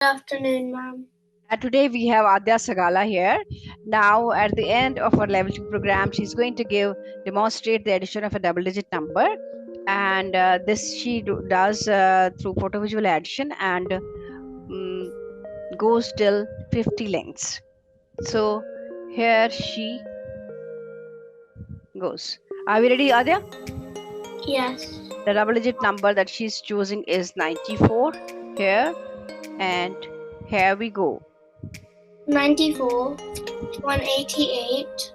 Good afternoon, ma'am. Today we have Aadya Sagala here. Now, at the end of our level 2 program, she's going to demonstrate the addition of a double-digit number, and this she does through photovisual addition and goes till 50 lengths. So here she goes. Are we ready, Aadya? Yes. The double-digit number that she's choosing is 94 here, and here we go. 94, 188,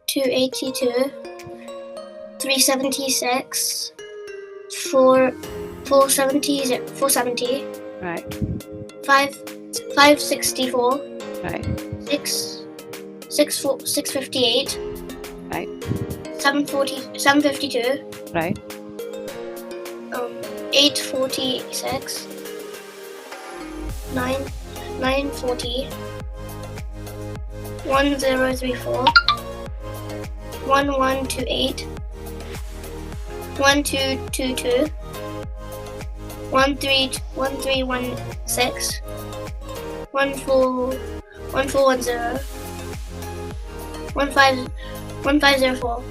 282, 376, 470, Right, 564, right, 658, right, 752, right, 846, 940, 1034, 1128, 1222, 1316, 1410, 1504,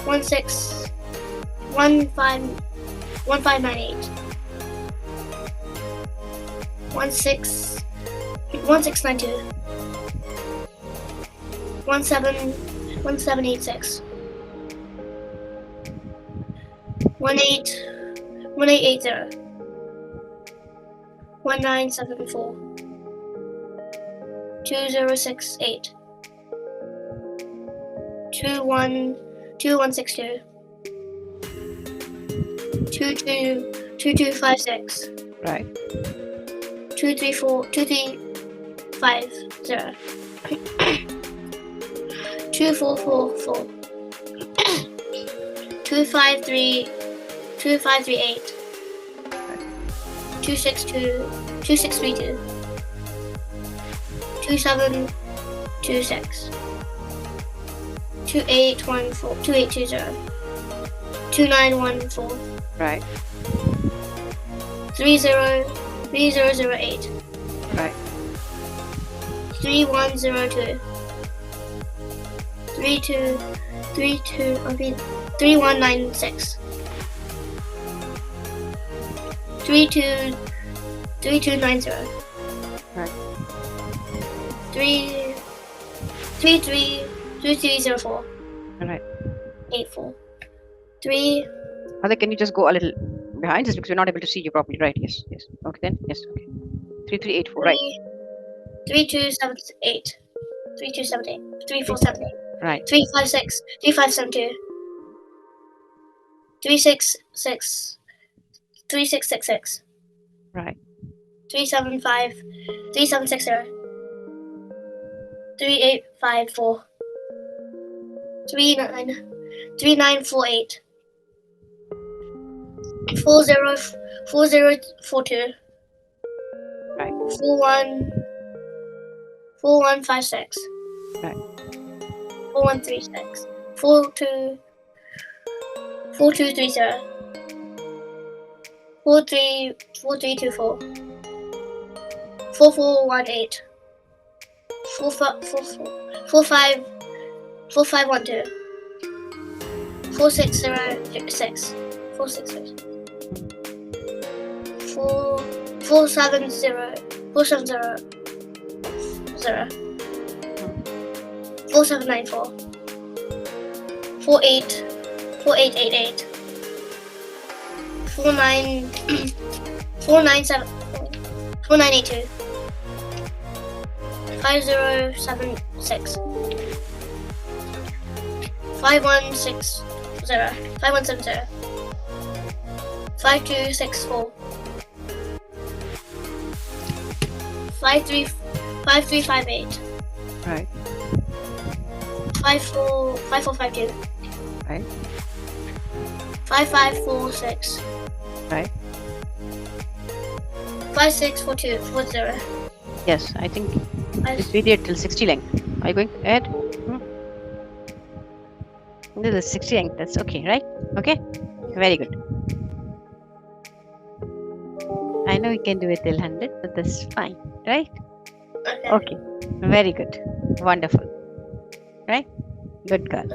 1598, 1692, 1786, 1880, 1974, 2068, 2162, 2256, right. 2350, 2444, 2538, 262, 2632, 2726, 2814, 2820, 2914, Right, 3008, right, 3102, 3196, 3290, right. 3304, Right. 84, 3, Mother, can you just go a little behind just because we're not able to see you properly? Right, yes, yes. Okay, then, yes, okay. 3384, right, 3278, 3278, 3478, right, 356, 3572, 366, 3666, right, 375, 3760, 3854, 3948, 4042, right, 4156, right, 4136, 4230, 4324, 4418, 4512, 4606, 460, 470, 4794, 4888, 497, 4982, 5076, 5160, 5170, 5264, 5358, right, 5452, right, 5546, right. 5642, Yes, I think we did till 60 length. Are you going ahead? This is 60 length. That's okay, right? Okay, very good. And know you can do it till 100, but that's fine, right? Okay. Okay, very good, wonderful, right? Good girl.